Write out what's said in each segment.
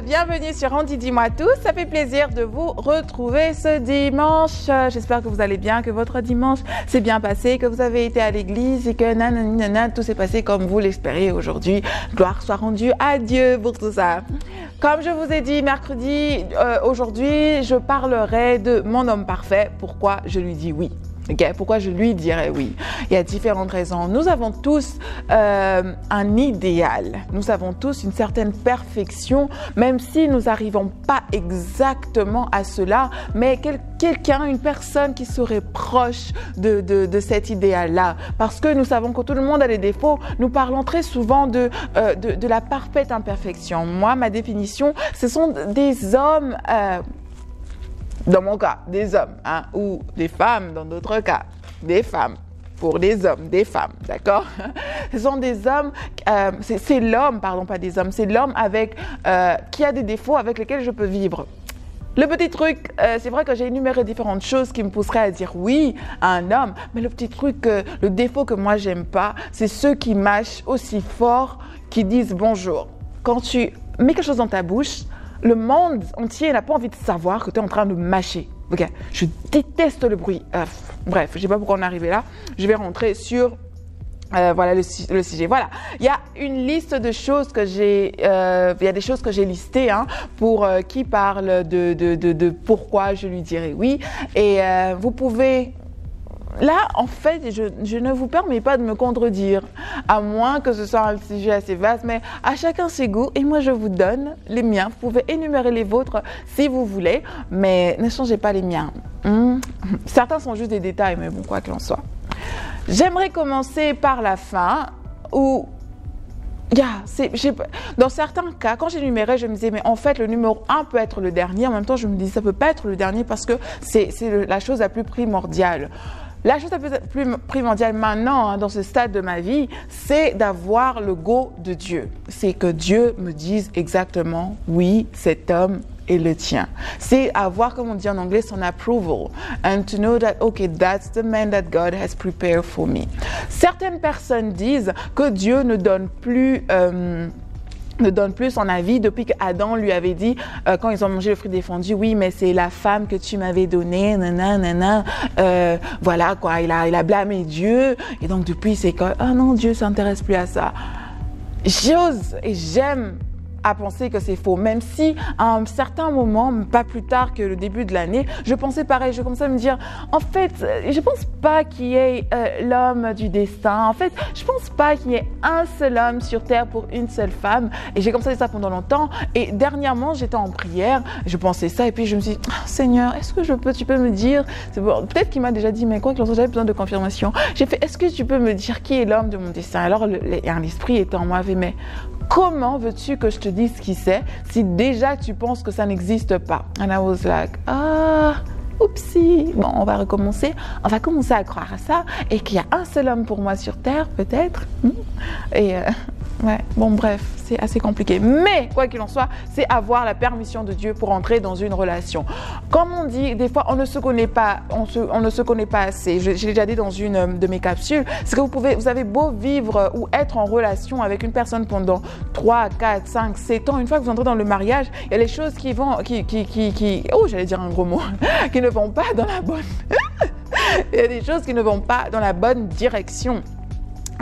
bienvenue sur On dit dis-moi tout. Ça fait plaisir de vous retrouver ce dimanche. J'espère que vous allez bien, que votre dimanche s'est bien passé, que vous avez été à l'église et que nanana, tout s'est passé comme vous l'espériez aujourd'hui. Gloire soit rendue à Dieu pour tout ça. Comme je vous ai dit mercredi, aujourd'hui, je parlerai de mon homme parfait. Pourquoi je lui dis oui. Okay. Pourquoi je lui dirais oui? Il y a différentes raisons. Nous avons tous un idéal. Nous avons tous une certaine perfection, même si nous n'arrivons pas exactement à cela, mais quelqu'un, une personne qui serait proche de cet idéal-là. Parce que nous savons que tout le monde a des défauts. Nous parlons très souvent de la parfaite imperfection. Moi, ma définition, ce sont des hommes... dans mon cas, des hommes, hein, ou des femmes dans d'autres cas, des femmes, pour des hommes, des femmes, d'accord? Ce sont des hommes, c'est l'homme, pardon, pas des hommes, c'est l'homme avec, qui a des défauts avec lesquels je peux vivre. Le petit truc, c'est vrai que j'ai énuméré différentes choses qui me pousseraient à dire oui à un homme, mais le petit truc, le défaut que moi j'aime pas, c'est ceux qui mâchent aussi fort, qui disent bonjour. Quand tu mets quelque chose dans ta bouche, le monde entier n'a pas envie de savoir que tu es en train de mâcher. Ok, je déteste le bruit. Bref, je ne sais pas pourquoi on est arrivé là. Je vais rentrer sur voilà le sujet. Voilà, il y a une liste de choses que j'ai, il y a des choses que j'ai listées hein, pour qui parlent de pourquoi je lui dirais oui. Et vous pouvez... Là, en fait, je ne vous permets pas de me contredire, à moins que ce soit un sujet assez vaste, mais à chacun ses goûts, et moi je vous donne les miens. Vous pouvez énumérer les vôtres si vous voulez, mais ne changez pas les miens. Certains sont juste des détails, mais bon, quoi qu'il en soit. J'aimerais commencer par la fin, où... dans certains cas, quand j'énumérais, je me disais, mais en fait, le numéro 1 peut être le dernier. En même temps, je me disais, ça peut pas être le dernier parce que c'est la chose la plus primordiale. La chose la plus primordiale maintenant, hein, dans ce stade de ma vie, c'est d'avoir le go de Dieu. C'est que Dieu me dise exactement, oui, cet homme est le tien. C'est avoir, comme on dit en anglais, son approval. And to know that, okay, that's the man that God has prepared for me. Certaines personnes disent que Dieu ne donne plus son avis depuis qu'Adam lui avait dit, quand ils ont mangé le fruit défendu, oui, mais c'est la femme que tu m'avais donnée, nanana, voilà quoi, il a blâmé Dieu, et donc depuis c'est que, ah non, Dieu s'intéresse plus à ça. J'ose et j'aime à penser que c'est faux, même si à un certain moment, pas plus tard que le début de l'année, je pensais pareil, je commençais à me dire, en fait, je pense pas qu'il y ait l'homme du destin, en fait, je pense pas qu'il y ait un seul homme sur terre pour une seule femme, et j'ai commencé ça pendant longtemps, et dernièrement, j'étais en prière, je pensais ça, et puis je me suis dit, oh, Seigneur, est-ce que tu peux me dire, bon, peut-être qu'il m'a déjà dit, mais quoi qu'il en soit, j'avais besoin de confirmation, j'ai fait, est-ce que tu peux me dire qui est l'homme de mon destin? Alors, un esprit était en moi, mais comment veux-tu que je te dise qui c'est si déjà tu penses que ça n'existe pas? And I was like, oupsie, bon, on va recommencer. On va commencer à croire à ça et qu'il y a un seul homme pour moi sur Terre, peut-être. Et ouais, bon, bref, c'est assez compliqué. Mais, quoi qu'il en soit, c'est avoir la permission de Dieu pour entrer dans une relation. Comme on dit, des fois, on ne se connaît pas, on ne se connaît pas assez. J'ai déjà dit dans une de mes capsules, c'est que vous avez beau vivre ou être en relation avec une personne pendant 3, 4, 5, 7 ans, une fois que vous entrez dans le mariage, il y a les choses qui vont, oh, j'allais dire un gros mot, qui ne vont pas dans la bonne, il y a des choses qui ne vont pas dans la bonne direction.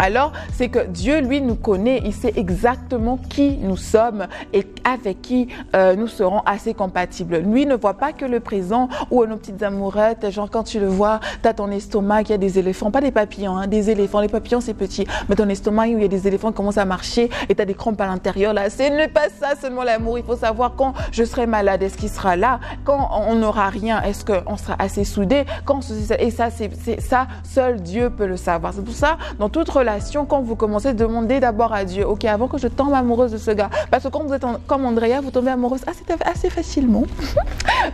Alors, c'est que Dieu, lui, nous connaît, il sait exactement qui nous sommes et avec qui nous serons assez compatibles. Lui ne voit pas que le présent ou nos petites amourettes, genre quand tu le vois, tu as ton estomac, il y a des éléphants, pas des papillons, hein, des éléphants. Les papillons, c'est petit, mais ton estomac, où il y a des éléphants qui commencent à marcher et tu as des crampes à l'intérieur, là, ce n'est pas ça seulement l'amour. Il faut savoir quand je serai malade, est-ce qu'il sera là? Quand on n'aura rien, est-ce qu'on sera assez soudés? Et ça, c'est ça, seul Dieu peut le savoir. C'est pour ça, dans toute relation, quand vous commencez, demandez d'abord à Dieu, ok, avant que je tombe amoureuse de ce gars, parce que quand vous êtes comme Andrea, vous tombez amoureuse assez facilement.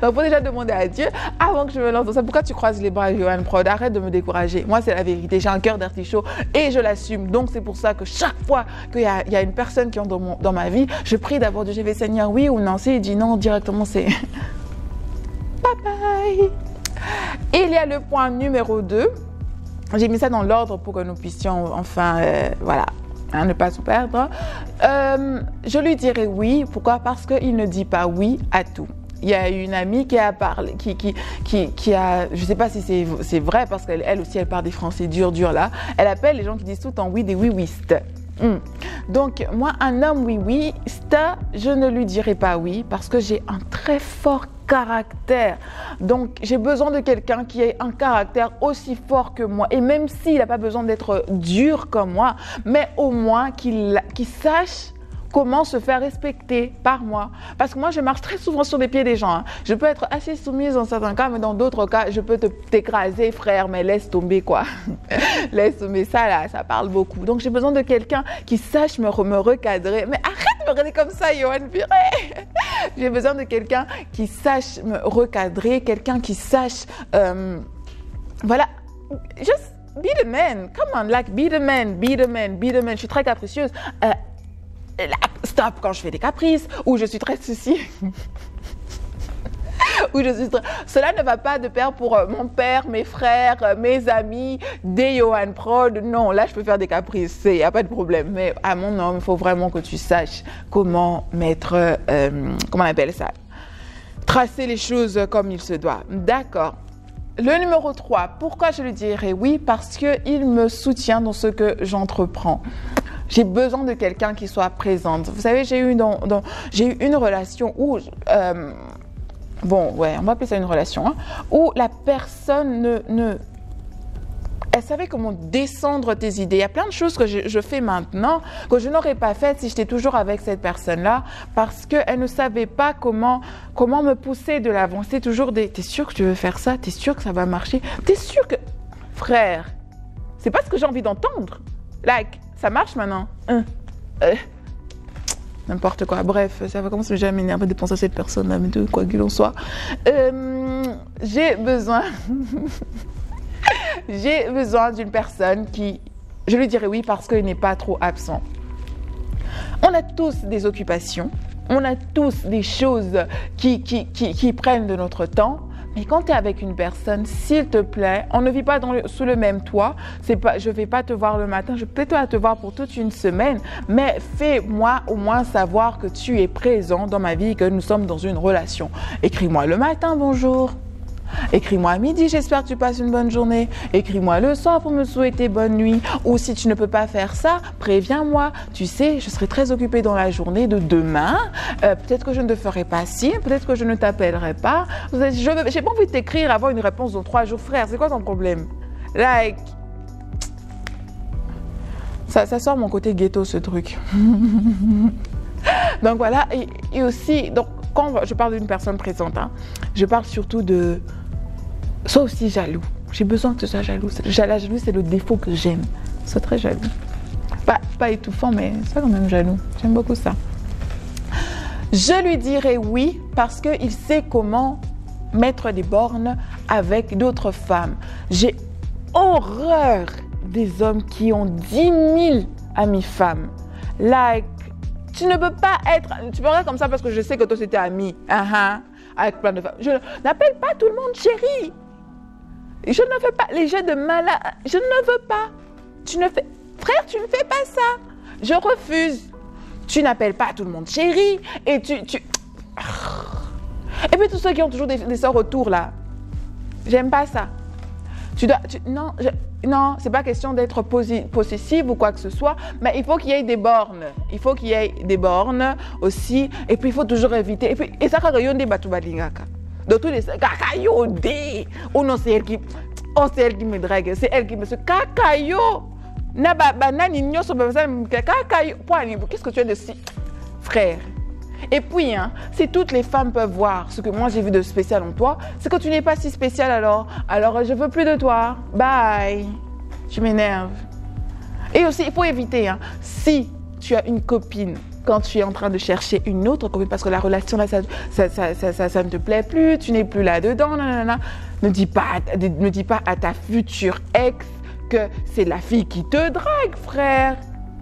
Donc, il faut déjà demander à Dieu avant que je me lance dans ça. Pourquoi tu croises les bras, Johan Prod? Arrête de me décourager. Moi, c'est la vérité. J'ai un cœur d'artichaut et je l'assume. Donc, c'est pour ça que chaque fois qu'il y a une personne qui entre dans ma vie, je prie d'abord Dieu. Je vais, Seigneur, oui ou non. S'il dit non, directement, c'est bye bye. Et il y a le point numéro 2. J'ai mis ça dans l'ordre pour que nous puissions enfin, voilà, ne pas tout perdre. Je lui dirais oui. Pourquoi? Parce qu'il ne dit pas oui à tout. Il y a une amie qui a parlé, qui a, je ne sais pas si c'est vrai parce qu'elle aussi elle parle des français durs là. Elle appelle les gens qui disent tout le temps oui des oui-wistes. Donc moi un homme oui-wiste, je ne lui dirai pas oui parce que j'ai un très fort caractère. Donc j'ai besoin de quelqu'un qui ait un caractère aussi fort que moi et même s'il n'a pas besoin d'être dur comme moi, mais au moins qu'il sache comment se faire respecter par moi. Parce que moi, je marche très souvent sur les pieds des gens. Hein. Je peux être assez soumise dans certains cas, mais dans d'autres cas, je peux t'écraser, frère, mais laisse tomber, quoi. Laisse tomber ça, là, ça parle beaucoup. Donc, j'ai besoin de quelqu'un qui sache me recadrer. Mais arrête de me regarder comme ça, Yohan Viré. J'ai besoin de quelqu'un qui sache me recadrer, quelqu'un qui sache... voilà, just be the man. Come on, like, be the man, be the man, be the man. Je suis très capricieuse. Stop quand je fais des caprices ou je suis très soucie. Cela ne va pas de pair pour mon père, mes frères, mes amis, des Yohan Prod. Non, là je peux faire des caprices, il n'y a pas de problème. Mais à mon homme, il faut vraiment que tu saches comment mettre, comment on appelle ça, tracer les choses comme il se doit. D'accord. Le numéro 3, pourquoi je lui dirais oui? Parce qu'il me soutient dans ce que j'entreprends. J'ai besoin de quelqu'un qui soit présente. Vous savez, j'ai eu une relation où, bon, ouais, on va appeler ça une relation, hein, où la personne elle savait comment descendre tes idées. Il y a plein de choses que je fais maintenant que je n'aurais pas faites si j'étais toujours avec cette personne-là parce qu'elle ne savait pas comment me pousser de l'avant. C'est toujours des, t'es sûr que tu veux faire ça? T'es sûr que ça va marcher? T'es sûr que... Frère, c'est pas ce que j'ai envie d'entendre. Like, ça marche maintenant. N'importe quoi. Bref, ça va commencer déjà à m'énerver de penser à cette personne-là, mais de quoi qu'il en soit. J'ai besoin... J'ai besoin d'une personne qui... Je lui dirais oui parce qu'il n'est pas trop absent. On a tous des occupations. On a tous des choses qui prennent de notre temps. Mais quand tu es avec une personne, s'il te plaît, on ne vit pas sous le même toit. Je ne vais pas te voir le matin, je peux peut-être te voir pour toute une semaine, mais fais-moi au moins savoir que tu es présent dans ma vie et que nous sommes dans une relation. Écris-moi le matin, bonjour. Écris-moi à midi, j'espère que tu passes une bonne journée. Écris-moi le soir pour me souhaiter bonne nuit. Ou si tu ne peux pas faire ça, préviens-moi. Tu sais, je serai très occupée dans la journée de demain. Peut-être que je ne te ferai pas signe, peut-être que je ne t'appellerai pas. J'ai pas envie de t'écrire avant une réponse dans 3 jours. Frère, c'est quoi ton problème? Like... Ça sort mon côté ghetto, ce truc. Donc voilà, et aussi... Donc, quand je parle d'une personne présente, hein, je parle surtout de... Sois aussi jaloux. J'ai besoin que tu sois jaloux. La jalousie, c'est le défaut que j'aime. Sois très jaloux. Pas étouffant, mais sois quand même jaloux. J'aime beaucoup ça. Je lui dirais oui parce qu'il sait comment mettre des bornes avec d'autres femmes. J'ai horreur des hommes qui ont 10 000 amies femmes. Like, tu ne peux pas être... Tu peux regarder comme ça parce que je sais que toi, c'était ami. Avec plein de femmes. Je n'appelle pas tout le monde chérie. Je ne fais pas les jeux de malade. Je ne veux pas. Frère, tu ne fais pas ça. Je refuse. Tu n'appelles pas tout le monde chérie. Et Et puis tous ceux qui ont toujours des sœurs autour là. J'aime pas ça. Non, c'est pas question d'être possessive ou quoi que ce soit, mais il faut qu'il y ait des bornes. Il faut qu'il y ait des bornes aussi. Et puis il faut toujours éviter. Et ça, quand on batu balingaka. De tous les kakayo ou non, c'est elle qui me drague, c'est elle qui me se kakayo. Na banani nyoso kakayo. Qu'est-ce que tu as de si frère? Et puis, hein, si toutes les femmes peuvent voir ce que moi j'ai vu de spécial en toi, c'est que tu n'es pas si spécial alors. Alors je veux plus de toi. Bye. Tu m'énerves. Et aussi, il faut éviter, hein, si tu as une copine, quand tu es en train de chercher une autre copine, parce que la relation là, ça ne te plaît plus, tu n'es plus là-dedans, ne dis pas à ta future ex que c'est la fille qui te drague, frère.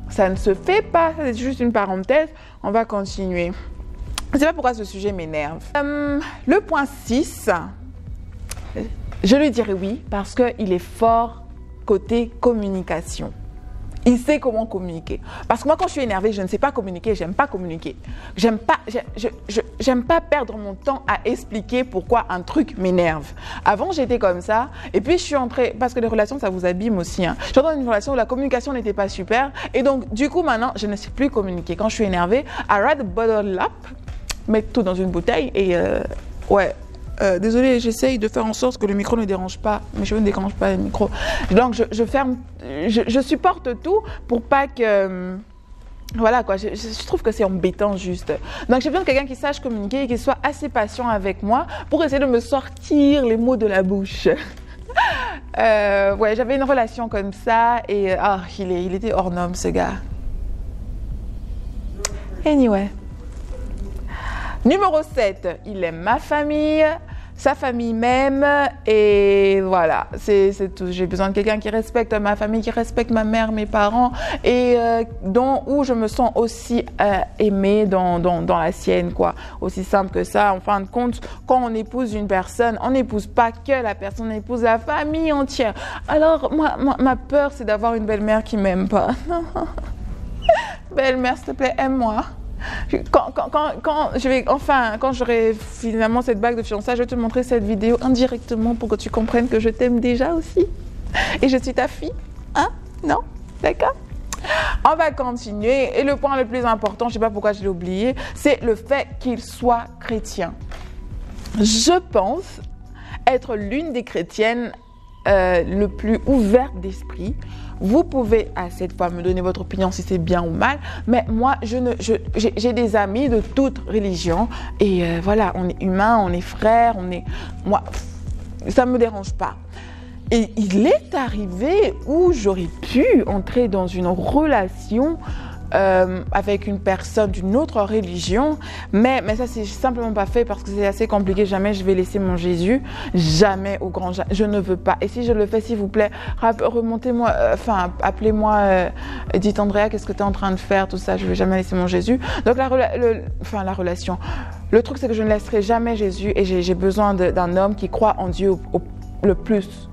Ça ne se fait pas, c'est juste une parenthèse. On va continuer. Je ne sais pas pourquoi ce sujet m'énerve. Le point 6, je lui dirais oui parce qu'il est fort côté communication. Il sait comment communiquer. Parce que moi, quand je suis énervée, je ne sais pas communiquer, j'aime pas communiquer. J'aime pas perdre mon temps à expliquer pourquoi un truc m'énerve. Avant, j'étais comme ça. Et puis, je suis entrée, parce que les relations, ça vous abîme aussi. Hein. Je suis entrée dans une relation où la communication n'était pas super. Et donc, du coup, maintenant, je ne sais plus communiquer. Quand je suis énervée, I rather bottle up, mettre tout dans une bouteille et ouais. Désolée, j'essaye de faire en sorte que le micro ne dérange pas. Mes cheveux ne dérangent pas le micro. Donc, je ferme, je supporte tout pour pas que... voilà quoi, je trouve que c'est embêtant juste. Donc, j'ai besoin de quelqu'un qui sache communiquer et qui soit assez patient avec moi pour essayer de me sortir les mots de la bouche. Ouais, j'avais une relation comme ça et il était hors norme ce gars. Anyway. Numéro 7, il aime ma famille, sa famille m'aime et voilà, c'est tout. J'ai besoin de quelqu'un qui respecte ma famille, qui respecte ma mère, mes parents et où je me sens aussi aimée dans la sienne, quoi. Aussi simple que ça. En fin de compte, quand on épouse une personne, on n'épouse pas que la personne, on épouse la famille entière. Alors, ma peur, c'est d'avoir une belle-mère qui m'aime pas. Belle-mère, s'il te plaît, aime-moi. Quand j'aurai finalement cette bague de fiançailles, je vais te montrer cette vidéo indirectement pour que tu comprennes que je t'aime déjà aussi. Et je suis ta fille. Hein? Non? D'accord? On va continuer. Et le point le plus important, je ne sais pas pourquoi je l'ai oublié, c'est le fait qu'il soit chrétien. Je pense être l'une des chrétiennes le plus ouverte d'esprit. Vous pouvez à cette fois me donner votre opinion si c'est bien ou mal, mais moi, j'ai des amis de toute religion et voilà, on est humains, on est frères, moi, ça ne me dérange pas. Et il est arrivé où j'aurais pu entrer dans une relation avec une personne d'une autre religion, mais ça c'est simplement pas fait parce que c'est assez compliqué. Jamais je vais laisser mon Jésus, jamais au grand jamais, je ne veux pas. Et si je le fais, s'il vous plaît, remontez-moi, appelez-moi, dites Andrea, qu'est-ce que tu es en train de faire, tout ça, je vais jamais laisser mon Jésus. Donc la relation, le truc c'est que je ne laisserai jamais Jésus et j'ai besoin d'un homme qui croit en Dieu le plus.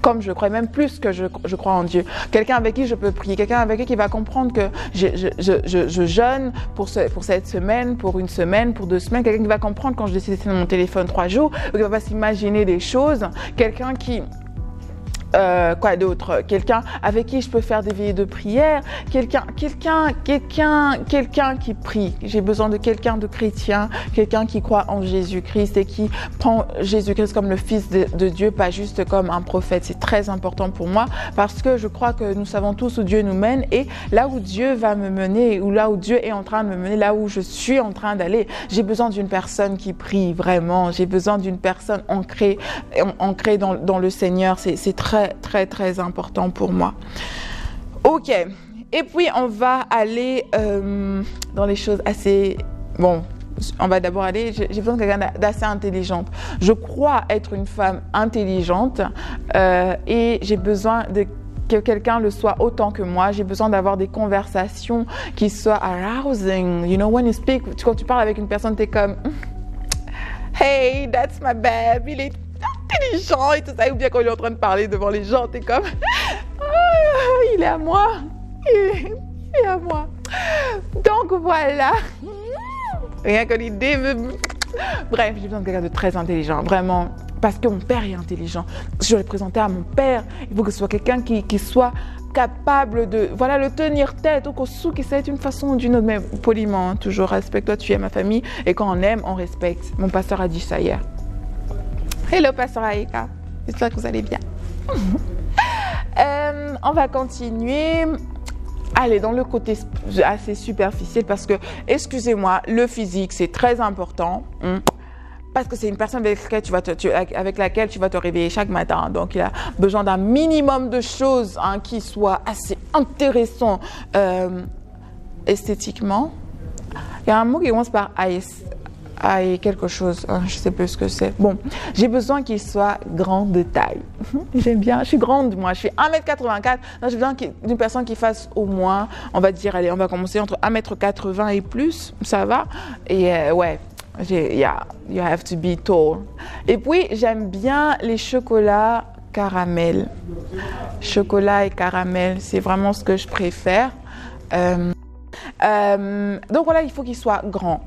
Comme je crois, même plus que je crois en Dieu. Quelqu'un avec qui je peux prier, quelqu'un avec qui va comprendre que je jeûne pour cette semaine, pour une semaine, pour 2 semaines, quelqu'un qui va comprendre quand je décide d'éteindre mon téléphone 3 jours, qui ne va pas s'imaginer des choses, quelqu'un qui... quoi d'autre? Quelqu'un avec qui je peux faire des veillées de prière, quelqu'un qui prie. J'ai besoin de quelqu'un de chrétien, quelqu'un qui croit en Jésus-Christ et qui prend Jésus-Christ comme le Fils de Dieu, pas juste comme un prophète. C'est très important pour moi parce que je crois que nous savons tous où Dieu nous mène et là où Dieu va me mener ou là où Dieu est en train de me mener, là où je suis en train d'aller, j'ai besoin d'une personne qui prie vraiment. J'ai besoin d'une personne ancrée dans le Seigneur. C'est très important pour moi. Ok. Et puis, on va aller dans les choses assez... Bon, on va d'abord aller... J'ai besoin de quelqu'un d'assez intelligente. Je crois être une femme intelligente et j'ai besoin que quelqu'un le soit autant que moi. J'ai besoin d'avoir des conversations qui soient arousing. You know, when you speak, quand tu parles avec une personne, t'es comme... Hey, that's my babe. Il est intelligent et tout ça, ou bien quand il est en train de parler devant les gens, t'es comme il est à moi, il est à moi. Donc voilà, rien que l'idée bref, j'ai besoin de quelqu'un de très intelligent, vraiment, parce que mon père est intelligent. Si je l'ai présenté à mon père, il faut que ce soit quelqu'un qui soit capable de, voilà, le tenir tête au Kosu, qui c'est une façon ou d'une autre, mais poliment, hein, toujours respecte-toi, tu es ma famille, et quand on aime, on respecte. Mon pasteur a dit ça hier. Hello, pasteur Aïka. J'espère que vous allez bien. On va continuer. Allez, dans le côté assez superficiel, parce que, excusez-moi, le physique, c'est très important. Parce que c'est une personne avec laquelle tu vas te réveiller chaque matin. Donc, il a besoin d'un minimum de choses qui soient assez intéressantes esthétiquement. Il y a un mot qui commence par quelque chose, je ne sais plus ce que c'est. Bon, j'ai besoin qu'il soit grand de taille. J'aime bien, je suis grande moi, je suis 1m84. Donc j'ai besoin d'une personne qui fasse au moins, on va dire, allez, on va commencer entre 1m80 et plus, ça va. Et ouais, you have to be tall. Et puis, j'aime bien les chocolats caramel. Chocolat et caramel, c'est vraiment ce que je préfère. Donc voilà, il faut qu'il soit grand.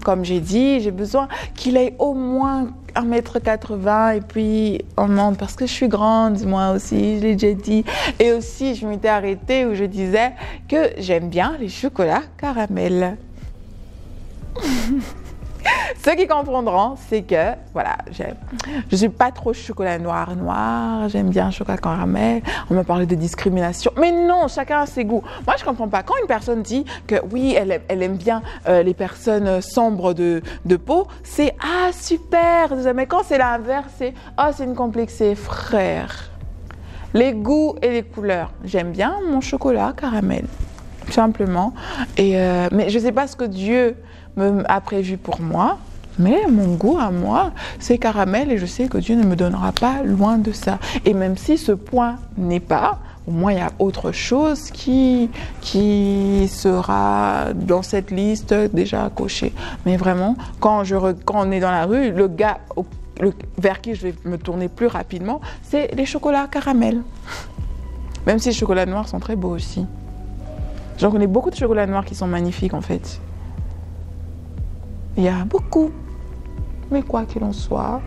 Comme j'ai dit, j'ai besoin qu'il ait au moins 1,80 m et puis on demande parce que je suis grande, moi aussi, je l'ai déjà dit. Et aussi, je m'étais arrêtée où je disais que j'aime bien les chocolats caramel. Ceux qui comprendront, c'est que, voilà, je suis pas trop chocolat noir, j'aime bien chocolat caramel. On me parlait de discrimination. Mais non, chacun a ses goûts. Moi, je comprends pas. Quand une personne dit que oui, elle aime bien les personnes sombres de peau, c'est « Ah, super !» Mais quand c'est l'inverse, c'est « Ah, c'est une complexée, frère !» Les goûts et les couleurs. J'aime bien mon chocolat caramel, simplement. Mais je sais pas ce que Dieu a prévu pour moi, mais mon goût à moi, c'est caramel et je sais que Dieu ne me donnera pas loin de ça. Et même si ce point n'est pas, au moins il y a autre chose qui sera dans cette liste déjà cochée. Mais vraiment, quand on est dans la rue, le gars vers qui je vais me tourner plus rapidement, c'est les chocolats caramel. Même si les chocolats noirs sont très beaux aussi. J'en connais beaucoup de chocolats noirs qui sont magnifiques en fait. Il y a beaucoup. Mais quoi qu'il en soit.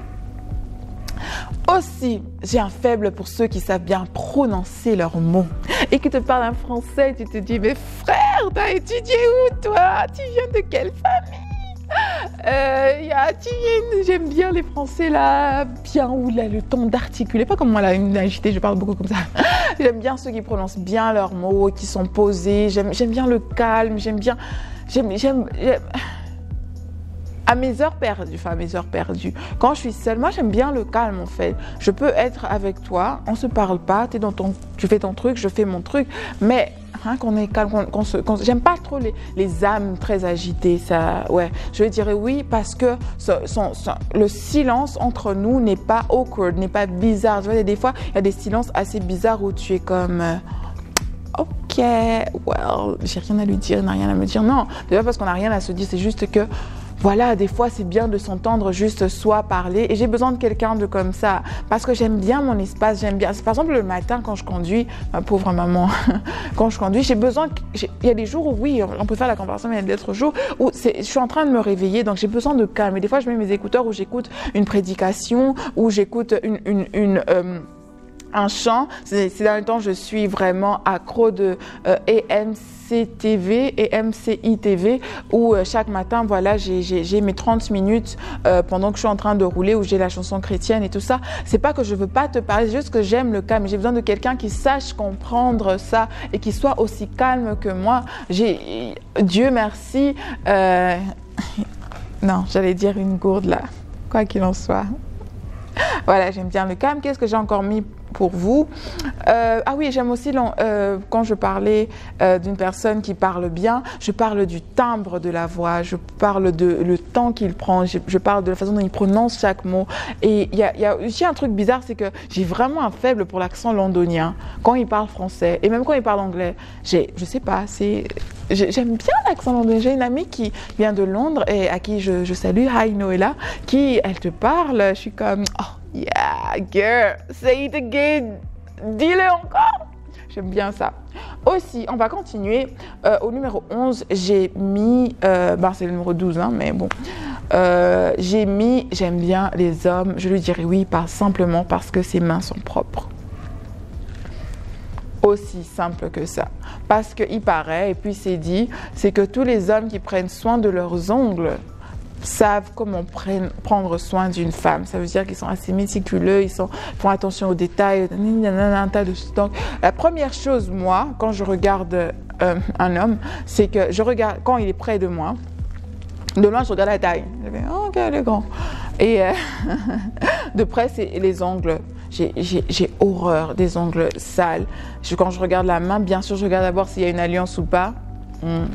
Aussi, j'ai un faible pour ceux qui savent bien prononcer leurs mots et qui te parlent un français. Tu te dis, mais frère, t'as étudié où toi? Tu viens de quelle famille? J'aime bien les Français là, bien où là, le ton d'articuler, pas comme moi là, une agitée, je parle beaucoup comme ça. J'aime bien ceux qui prononcent bien leurs mots, qui sont posés. J'aime bien le calme. À mes heures perdues, quand je suis seule, moi j'aime bien le calme en fait. Je peux être avec toi, on se parle pas, tu fais ton truc, je fais mon truc, mais qu'on est calme, j'aime pas trop les âmes très agitées, ça, ouais. Je dirais oui parce que le silence entre nous n'est pas awkward, n'est pas bizarre. Tu vois, des fois il y a des silences assez bizarres où tu es comme ok, well, j'ai rien à lui dire, il n'a rien à me dire. Non, c'est pas parce qu'on n'a rien à se dire, c'est juste que voilà, des fois, c'est bien de s'entendre juste soi parler. Et j'ai besoin de quelqu'un de comme ça. Parce que j'aime bien mon espace, j'aime bien. Par exemple, le matin, quand je conduis, ma pauvre maman, quand je conduis, j'ai besoin... Il y a des jours où, oui, on peut faire la comparaison, mais il y a d'autres jours où je suis en train de me réveiller, donc j'ai besoin de calme. Et des fois, je mets mes écouteurs où j'écoute une prédication, où j'écoute un chant. Ces derniers temps, je suis vraiment accro de EMC-TV et MCI-TV où chaque matin, voilà, j'ai mes 30 minutes pendant que je suis en train de rouler où j'ai la chanson chrétienne et tout ça. C'est pas que je veux pas te parler, c'est juste que j'aime le calme. J'ai besoin de quelqu'un qui sache comprendre ça et qui soit aussi calme que moi. Dieu merci. Non, j'allais dire une gourde là, quoi qu'il en soit. Voilà, j'aime bien le calme. Qu'est-ce que j'ai encore mis pour vous? Ah oui, j'aime aussi quand je parlais d'une personne qui parle bien, je parle du timbre de la voix, je parle de le temps qu'il prend, je parle de la façon dont il prononce chaque mot. Et il y a aussi un truc bizarre, c'est que j'ai vraiment un faible pour l'accent londonien quand il parle français et même quand il parle anglais. Je sais pas, j'aime bien l'accent londonien. J'ai une amie qui vient de Londres et à qui je salue, hi Noëlla, elle te parle, je suis comme oh yeah girl, say it again, dis-le encore. J'aime bien ça. Aussi, on va continuer. Au numéro 11, j'ai mis, c'est le numéro 12, hein, mais bon, j'aime bien les hommes. Je lui dirais oui, simplement parce que ses mains sont propres. Aussi simple que ça. Parce qu'il paraît, et puis c'est dit, c'est que tous les hommes qui prennent soin de leurs ongles savent comment prendre soin d'une femme. Ça veut dire qu'ils sont assez méticuleux, ils font attention aux détails, un tas de donc, la première chose, moi, quand je regarde un homme, c'est que je regarde, quand il est près de moi, de loin, je regarde la taille. Je fais, oh, ok, elle est grande. Et de près, c'est les ongles. J'ai horreur des ongles sales. Quand je regarde la main, bien sûr, je regarde d'abord s'il y a une alliance ou pas.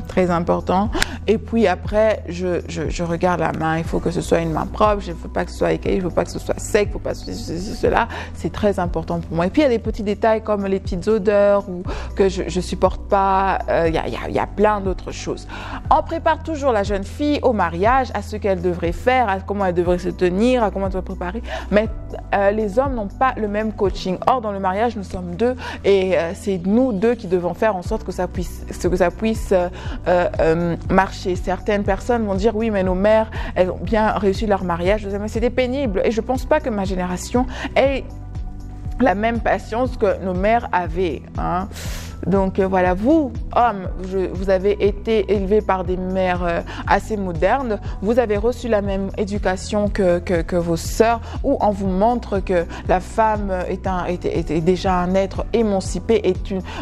Très important. Et puis après, je regarde la main. Il faut que ce soit une main propre. Je ne veux pas que ce soit écaillé, je ne veux pas que ce soit sec, il ne faut pas cela. C'est très important pour moi. Et puis, il y a des petits détails comme les petites odeurs ou que je ne supporte pas. Il y a plein d'autres choses. On prépare toujours la jeune fille au mariage, à ce qu'elle devrait faire, à comment elle devrait se tenir, à comment elle doit préparer. Mais les hommes n'ont pas le même coaching. Or, dans le mariage, nous sommes deux et c'est nous deux qui devons faire en sorte que ça puisse marcher. Certaines personnes vont dire oui, mais nos mères, elles ont bien réussi leur mariage. Je dis, mais c'était pénible et je ne pense pas que ma génération ait la même patience que nos mères avaient. Hein. Donc voilà, vous, hommes, vous avez été élevés par des mères assez modernes, vous avez reçu la même éducation que vos sœurs, où on vous montre que la femme est déjà un être émancipé,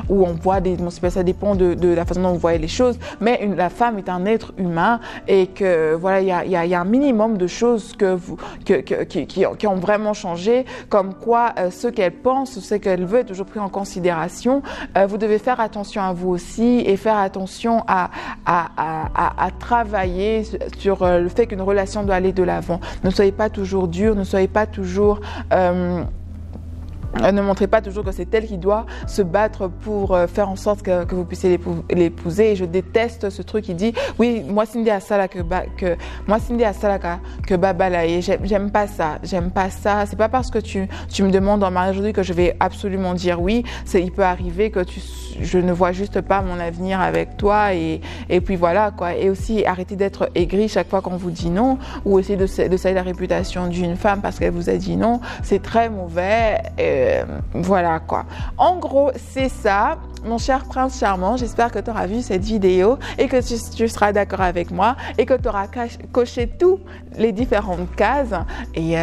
où on voit des émancipations, ça dépend de la façon dont vous voyez les choses, mais la femme est un être humain et que voilà, il y a un minimum de choses qui ont vraiment changé, comme quoi ce qu'elle pense, ce qu'elle veut est toujours pris en considération. Vous devez faire attention à vous aussi et faire attention à travailler sur le fait qu'une relation doit aller de l'avant. Ne soyez pas toujours dur, ne soyez pas toujours... ne montrez pas toujours que c'est elle qui doit se battre pour faire en sorte que vous puissiez l'épouser. Et je déteste ce truc qui dit oui, moi Cindy a ça là que Baba là, et j'aime pas ça. C'est pas parce que tu me demandes en mariage aujourd'hui que je vais absolument dire oui. Il peut arriver que je ne vois juste pas mon avenir avec toi et puis voilà quoi. Et aussi arrêtez d'être aigri chaque fois qu'on vous dit non, ou essayer de salir la réputation d'une femme parce qu'elle vous a dit non. C'est très mauvais. Voilà quoi. En gros, c'est ça, mon cher prince charmant. J'espère que tu auras vu cette vidéo et que tu seras d'accord avec moi et que tu auras coché tous les différentes cases. Et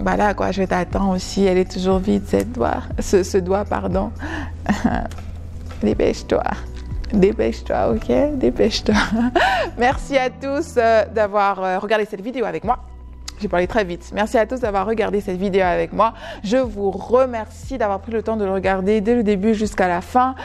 voilà quoi, je t'attends aussi. Elle est toujours vide, ce doigt, pardon. Dépêche-toi. Dépêche-toi, ok? Dépêche-toi. Merci à tous d'avoir regardé cette vidéo avec moi. J'ai parlé très vite. Merci à tous d'avoir regardé cette vidéo avec moi. Je vous remercie d'avoir pris le temps de le regarder dès le début jusqu'à la fin.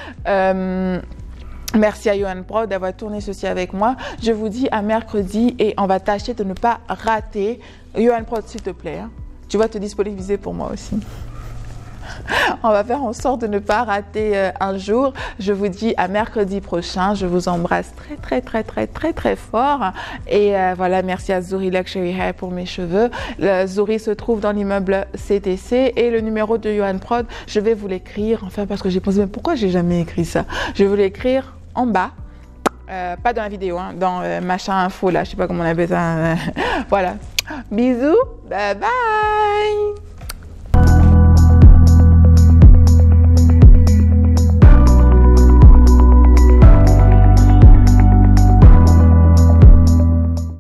Merci à Johan Prod d'avoir tourné ceci avec moi. Je vous dis à mercredi et on va tâcher de ne pas rater. Johan Prod, s'il te plaît, hein, tu vas te disponibiliser pour moi aussi. On va faire en sorte de ne pas rater un jour. Je vous dis à mercredi prochain. Je vous embrasse très fort. Et voilà, merci à Zuri Luxury Hair pour mes cheveux. Zuri se trouve dans l'immeuble CTC et le numéro de Johan Prod, je vais vous l'écrire. Enfin, parce que j'ai pensé, mais pourquoi j'ai jamais écrit ça? Je vais vous l'écrire en bas. Pas dans la vidéo, hein, dans machin info là, je sais pas comment on appelle ça. Voilà. Bisous. Bye bye.